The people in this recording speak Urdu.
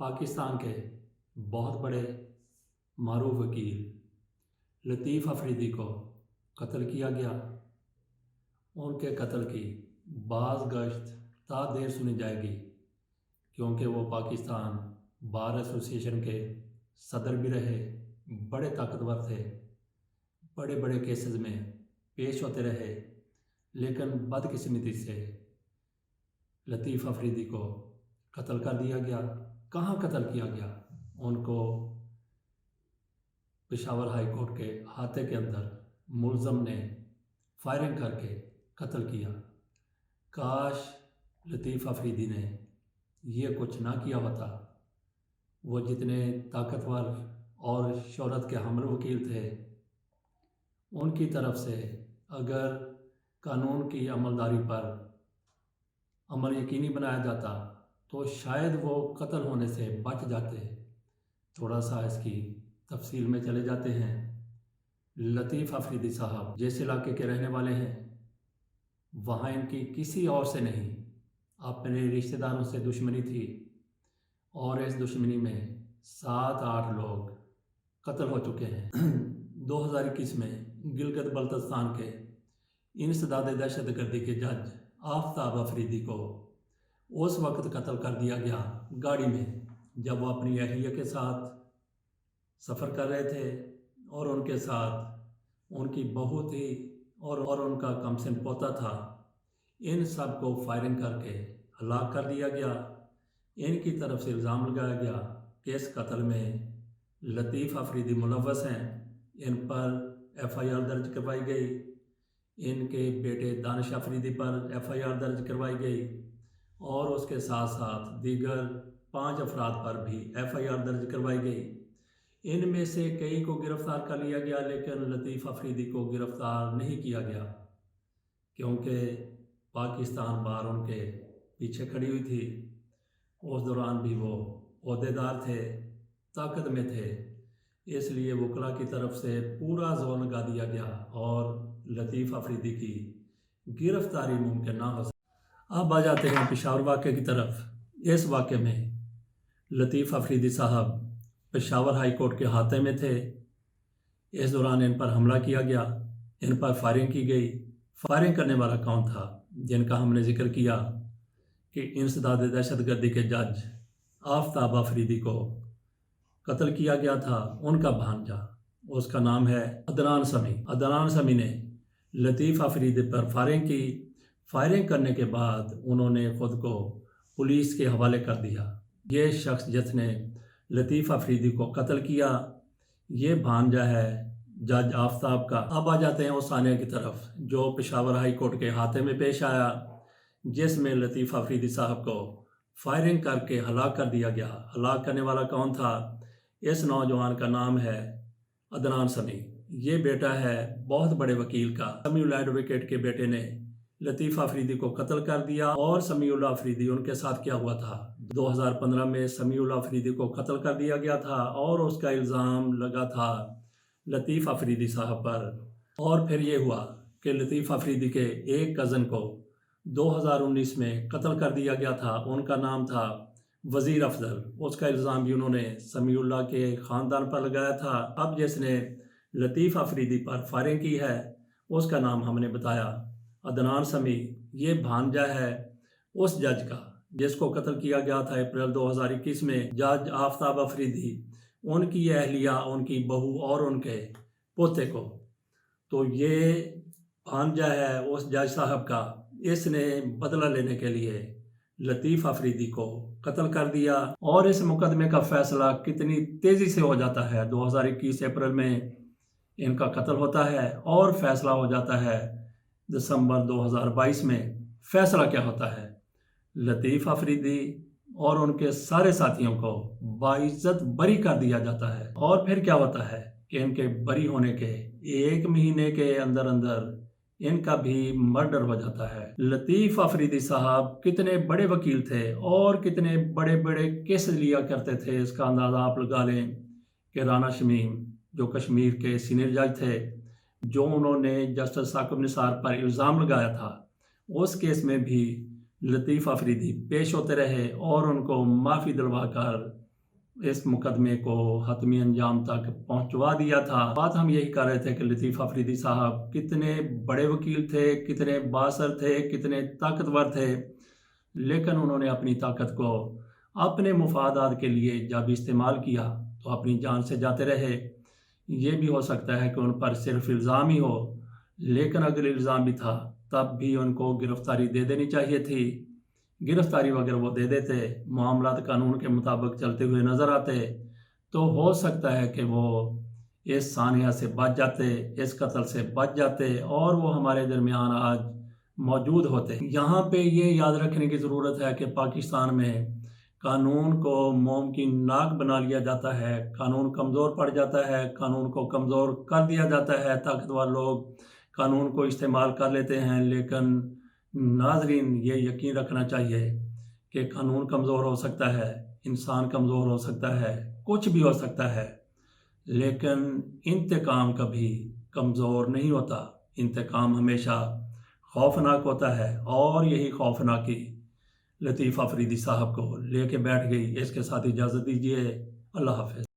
پاکستان کے بہت بڑے معروف وکیل لطیف افریدی کو قتل کیا گیا۔ ان کے قتل کی بعض گشت تا دیر سنی جائے گی، کیونکہ وہ پاکستان بار ایسوسیشن کے صدر بھی رہے، بڑے طاقتور تھے، بڑے بڑے کیسز میں پیش ہوتے رہے، لیکن بدقسمتی سے لطیف افریدی کو قتل کر دیا گیا۔ کہاں قتل کیا گیا؟ ان کو پشاور ہائی کورٹ کے احاطے کے اندر ملزم نے فائرنگ کر کے قتل کیا۔ کاش لطیف افریدی نے یہ کچھ نہ کیا ہوتا۔ وہ جتنے طاقتور اور شہرت کے حامل وکیل تھے، ان کی طرف سے اگر قانون کی عملداری پر عمل یقینی بنایا جاتا تو شاید وہ قتل ہونے سے بچ جاتے۔ تھوڑا سا اس کی تفصیل میں چلے جاتے ہیں۔ لطیف افریدی صاحب جس علاقے کے رہنے والے ہیں، وہاں ان کی کسی اور سے نہیں، اپنے رشتہ داروں سے دشمنی تھی، اور اس دشمنی میں 7-8 لوگ قتل ہو چکے ہیں۔ 2021 میں گلگت بلتستان کے انسداد دہشت گردی کے جج آفتاب افریدی کو اس وقت قتل کر دیا گیا گاڑی میں، جب وہ اپنی اہلیہ کے ساتھ سفر کر رہے تھے، اور ان کے ساتھ ان کی بہو تھی اور ان کا کمسن پوتا تھا۔ ان سب کو فائرنگ کر کے ہلاک کر دیا گیا۔ ان کی طرف سے الزام لگایا گیا کہ اس قتل میں لطیف افریدی ملوث ہیں۔ ان پر FIR درج کروائی گئی۔ ان کے بیٹے دانش افریدی پر FIR درج کروائی گئی، اور اس کے ساتھ ساتھ دیگر 5 افراد پر بھی FIR درج کروائی گئی۔ ان میں سے کئی کو گرفتار کر لیا گیا، لیکن لطیف افریدی کو گرفتار نہیں کیا گیا، کیونکہ پاکستان بار ان کے پیچھے کھڑی ہوئی تھی۔ اس دوران بھی وہ عہدیدار تھے، طاقت میں تھے، اس لیے وکلا کی طرف سے پورا زور لگا دیا گیا اور لطیف افریدی کی گرفتاری ممکن نہ ہو سکی۔ اب آ جاتے ہیں پشاور واقعے کی طرف۔ اس واقعے میں لطیف افریدی صاحب پشاور ہائی کورٹ کے احاطے میں تھے۔ اس دوران ان پر حملہ کیا گیا، ان پر فائرنگ کی گئی۔ فائرنگ کرنے والا کون تھا؟ جن کا ہم نے ذکر کیا کہ انسداد دہشت گردی کے جج آفتاب افریدی کو قتل کیا گیا تھا، ان کا بھانجا، اس کا نام ہے عدنان سمیع۔ عدنان سمیع نے لطیف افریدی پر فائرنگ کی۔ فائرنگ کرنے کے بعد انہوں نے خود کو پولیس کے حوالے کر دیا۔ یہ شخص جس نے لطیف افریدی کو قتل کیا، یہ بھانجا ہے جج آفتاب کا۔ اب آ جاتے ہیں اس ثانیہ کی طرف جو پشاور ہائی کورٹ کے احاطے میں پیش آیا، جس میں لطیف افریدی صاحب کو فائرنگ کر کے ہلاک کر دیا گیا۔ ہلاک کرنے والا کون تھا؟ اس نوجوان کا نام ہے عدنان سمیع۔ یہ بیٹا ہے بہت بڑے وکیل کا۔ سمیع اللہ ایڈوکیٹ کے بیٹے نے لطیف افریدی کو قتل کر دیا، اور سمیع اللہ افریدی ان کے ساتھ کیا ہوا تھا؟ 2015 میں سمیع اللہ افریدی کو قتل کر دیا گیا تھا، اور اس کا الزام لگا تھا لطیف افریدی صاحب پر۔ اور پھر یہ ہوا کہ لطیف افریدی کے ایک کزن کو 2019 میں قتل کر دیا گیا تھا۔ ان کا نام تھا وزیر افضل۔ اس کا الزام بھی انہوں نے سمیع اللہ کے خاندان پر لگایا تھا۔ اب جس نے لطیف افریدی پر فائرنگ کی ہے، اس کا نام ہم نے بتایا عدنان سمیع۔ یہ بھانجا ہے اس جج کا جس کو قتل کیا گیا تھا اپریل 2021 میں، جج آفتاب افریدی۔ ان کی اہلیہ، ان کی بہو اور ان کے پوتے کو۔ تو یہ بھانجا ہے اس جج صاحب کا۔ اس نے بدلہ لینے کے لیے لطیف افریدی کو قتل کر دیا، اور اس مقدمے کا فیصلہ کتنی تیزی سے ہو جاتا ہے۔ 2021 اپریل میں ان کا قتل ہوتا ہے، اور فیصلہ ہو جاتا ہے دسمبر 2022 میں۔ فیصلہ کیا ہوتا ہے؟ لطیف افریدی اور ان کے سارے ساتھیوں کو باعزت بری کر دیا جاتا ہے۔ اور پھر کیا ہوتا ہے کہ ان کے بری ہونے کے 1 مہینے کے اندر اندر ان کا بھی مرڈر ہو جاتا ہے۔ لطیف افریدی صاحب کتنے بڑے وکیل تھے، اور کتنے بڑے بڑے کیس لیا کرتے تھے، اس کا اندازہ آپ لگا لیں کہ رانا شمیم جو کشمیر کے سینئر جج تھے، جو انہوں نے جسٹس ثاقب نثار پر الزام لگایا تھا، اس کیس میں بھی لطیف افریدی پیش ہوتے رہے، اور ان کو معافی دلوا کر اس مقدمے کو حتمی انجام تک پہنچوا دیا تھا۔ بات ہم یہی کر رہے تھے کہ لطیف افریدی صاحب کتنے بڑے وکیل تھے، کتنے بااثر تھے، کتنے طاقتور تھے، لیکن انہوں نے اپنی طاقت کو اپنے مفادات کے لیے جب استعمال کیا تو اپنی جان سے جاتے رہے۔ یہ بھی ہو سکتا ہے کہ ان پر صرف الزام ہی ہو، لیکن اگر الزام بھی تھا تب بھی ان کو گرفتاری دے دینی چاہیے تھی۔ گرفتاری اگر وہ دے دیتے، معاملات قانون کے مطابق چلتے ہوئے نظر آتے، تو ہو سکتا ہے کہ وہ اس سانحہ سے بچ جاتے، اس قتل سے بچ جاتے اور وہ ہمارے درمیان آج موجود ہوتے۔ یہاں پہ یہ یاد رکھنے کی ضرورت ہے کہ پاکستان میں قانون کو موم کی ناک بنا لیا جاتا ہے، قانون کمزور پڑ جاتا ہے، قانون کو کمزور کر دیا جاتا ہے، طاقتور لوگ قانون کو استعمال کر لیتے ہیں۔ لیکن ناظرین یہ یقین رکھنا چاہیے کہ قانون کمزور ہو سکتا ہے، انسان کمزور ہو سکتا ہے، کچھ بھی ہو سکتا ہے، لیکن انتقام کبھی کمزور نہیں ہوتا۔ انتقام ہمیشہ خوفناک ہوتا ہے، اور یہی خوفناکی لطیف افریدی صاحب کو لے کے بیٹھ گئی۔ اس کے ساتھ اجازت دیجیے، اللہ حافظ۔